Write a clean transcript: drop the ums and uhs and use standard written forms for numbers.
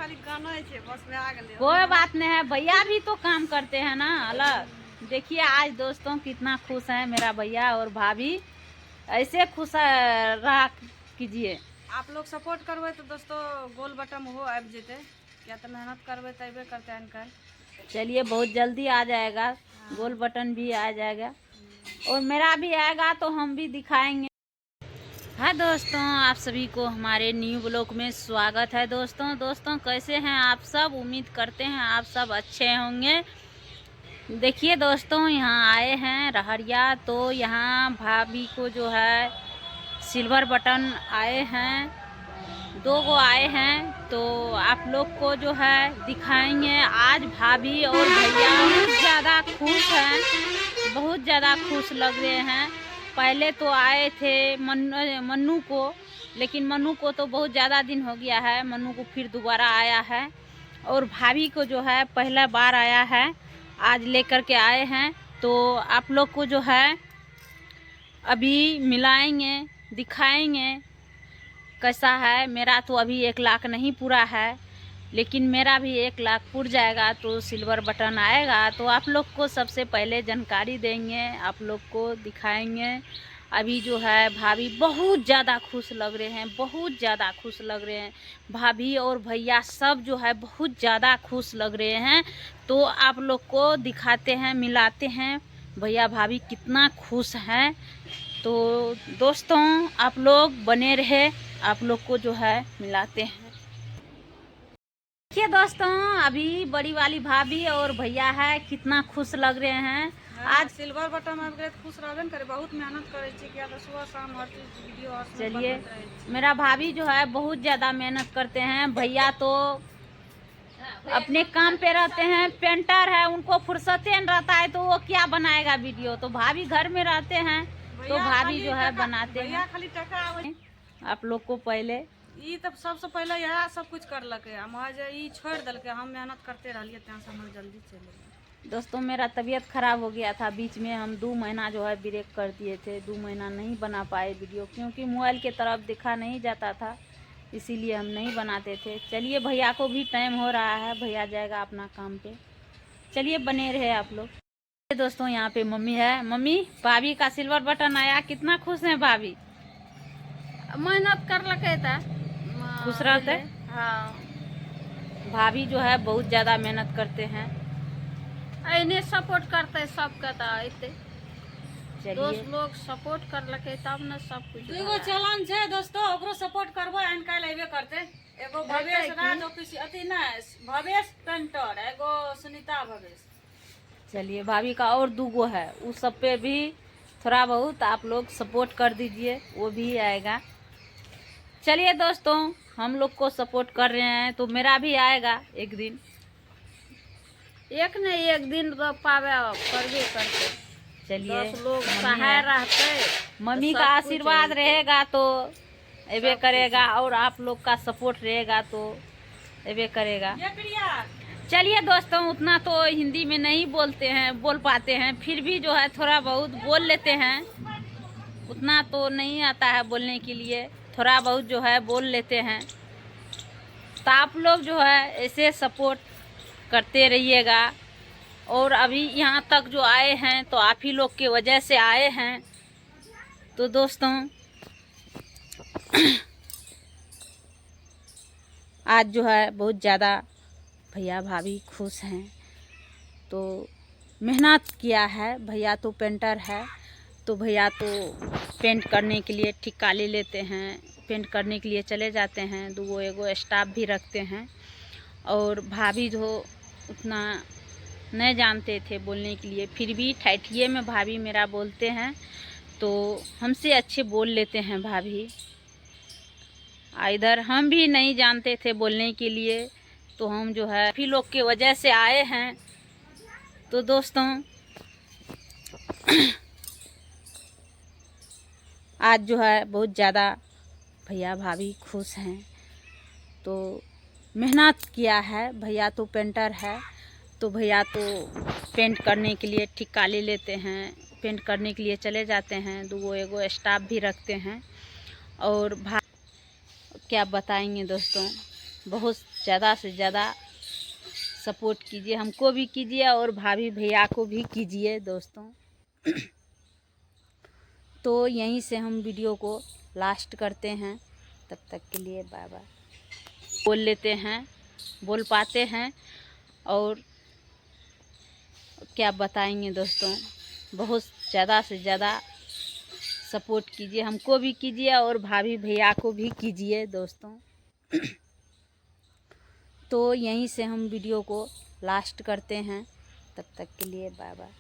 खाली गाना है बस में आ गए। कोई बात नहीं है, भैया भी तो काम करते हैं ना अलग। देखिए आज दोस्तों कितना खुश है मेरा भैया और भाभी, ऐसे खुश रहा कीजिए। आप लोग सपोर्ट करवे तो दोस्तों गोल बटन हो आब जेते, क्या तो मेहनत करवे तबे करते हैं इनका। चलिए बहुत जल्दी आ जाएगा, गोल बटन भी आ जाएगा और मेरा भी आएगा तो हम भी दिखाएंगे। हाँ दोस्तों, आप सभी को हमारे न्यू ब्लॉग में स्वागत है। दोस्तों कैसे हैं आप सब? उम्मीद करते हैं आप सब अच्छे होंगे। देखिए दोस्तों यहाँ आए हैं रहरिया, तो यहाँ भाभी को जो है सिल्वर बटन आए हैं, 2 गो आए हैं, तो आप लोग को जो है दिखाएंगे। आज भाभी और भैया बहुत ज़्यादा खुश हैं, बहुत ज़्यादा खुश लग रहे हैं। पहले तो आए थे मन्नू को, लेकिन मन्नू को तो बहुत ज़्यादा दिन हो गया है, मन्नू को फिर दोबारा आया है। और भाभी को जो है पहला बार आया है, आज लेकर के आए हैं। तो आप लोग को जो है अभी मिलाएंगे, दिखाएंगे कैसा है। मेरा तो अभी 1 लाख नहीं पूरा है, लेकिन मेरा भी 1 लाख पूर जाएगा तो सिल्वर बटन आएगा, तो आप लोग को सबसे पहले जानकारी देंगे, आप लोग को दिखाएंगे। अभी जो है भाभी बहुत ज़्यादा खुश लग रहे हैं, बहुत ज़्यादा खुश लग रहे हैं। भाभी और भैया सब जो है बहुत ज़्यादा खुश लग रहे हैं। तो आप लोग को दिखाते हैं, मिलाते हैं भैया भाभी कितना खुश हैं। तो दोस्तों आप लोग बने रहे, आप लोग को जो है मिलाते हैं। देखिए दोस्तों अभी बड़ी वाली भाभी और भैया है, कितना खुश लग रहे हैं। आज सिल्वर बटन में गए खुश रहबे करे, बहुत मेहनत करे छी, क्या तो सुबह शाम हर चीज वीडियो और चलिए मेरा भाभी जो है बहुत ज़्यादा मेहनत करते हैं। भैया तो अपने काम पे रहते हैं, पेंटर है, उनको फुर्सत नहीं रहता है तो वो क्या बनाएगा वीडियो। तो भाभी घर में रहते हैं तो भाभी जो है बनाते हैं। खाली टका आप लोग को पहले ई तब सबसे पहले यह सब कुछ कर लके, हम आज ई छोड़ दल के, हम मेहनत करते रहिए ત્યાં से हम जल्दी चले। दोस्तों मेरा तबीयत ख़राब हो गया था, बीच में हम 2 महीना जो है ब्रेक कर दिए थे, 2 महीना नहीं बना पाए वीडियो, क्योंकि मोबाइल के तरफ दिखा नहीं जाता था, इसीलिए हम नहीं बनाते थे। चलिए भैया को भी टाइम हो रहा है, भैया जाएगा अपना काम पे। चलिए बने रहे आप लोग। दोस्तों यहाँ पे मम्मी है। मम्मी भाभी का सिल्वर बटन आया, कितना खुश है भाभी? मेहनत कर लके था, खुश रहते। हाँ भाभी जो है बहुत ज़्यादा मेहनत करते हैं, इन्हें सपोर्ट करते सबके, तो चलिए दोस्त लोग सपोर्ट कर लके तब न सब कुछ। एगो चलन छे दोस्तों, ओकरो सपोर्ट करबो, एन काल एबे करते। एगो भवेश राज ऑफिस अति ना भवेश पेंटर, एगो सुनीता भवेश। चलिए भाभी का और 2 गो है, उस सब पे भी थोड़ा बहुत आप लोग सपोर्ट कर दीजिए, वो भी आएगा। चलिए दोस्तों हम लोग को सपोर्ट कर रहे हैं तो मेरा भी आएगा एक दिन, एक न एक दिन तो पावे करबे करते। चलिए 10 लोग सहाय रहते, मम्मी का आशीर्वाद रहेगा तो एबे करेगा, और आप लोग का सपोर्ट रहेगा तो एबे करेगा। चलिए दोस्तों उतना तो हिंदी में नहीं बोल पाते हैं, फिर भी जो है थोड़ा बहुत बोल लेते हैं, उतना तो नहीं आता है बोलने के लिए, थोड़ा बहुत जो है बोल लेते हैं। तो आप लोग जो है ऐसे सपोर्ट करते रहिएगा। और अभी यहाँ तक जो आए हैं तो आप ही लोग के वजह से आए हैं। तो दोस्तों आज जो है बहुत ज़्यादा भैया भाभी खुश हैं, तो मेहनत किया है। भैया तो पेंटर है, तो भैया तो पेंट करने के लिए ठेका ले लेते हैं, पेंट करने के लिए चले जाते हैं, 2 गो एगो स्टाफ भी रखते हैं। और भाभी जो उतना नहीं जानते थे बोलने के लिए, फिर भी ठेठिए में भाभी मेरा बोलते हैं, तो हमसे अच्छे बोल लेते हैं भाभी। इधर हम भी नहीं जानते थे बोलने के लिए, तो हम जो है भी लोग के वजह से आए हैं। तो दोस्तों आज जो है बहुत ज़्यादा भैया भाभी खुश हैं, तो मेहनत किया है। भैया तो पेंटर है, तो भैया तो पेंट करने के लिए ठेका ले लेते हैं, पेंट करने के लिए चले जाते हैं, 2 गो एगो स्टाफ भी रखते हैं। और क्या बताएंगे दोस्तों, बहुत ज़्यादा से ज़्यादा सपोर्ट कीजिए, हमको भी कीजिए और भाभी भैया को भी कीजिए दोस्तों। तो यहीं से हम वीडियो को लास्ट करते हैं। तब तक के लिए बाय बाय। बोल लेते हैं, बोल पाते हैं और क्या बताएंगे दोस्तों। बहुत ज़्यादा से ज़्यादा सपोर्ट कीजिए, हमको भी कीजिए और भाभी भैया को भी कीजिए दोस्तों। तो यहीं से हम वीडियो को लास्ट करते हैं। तब तक के लिए बाय बाय।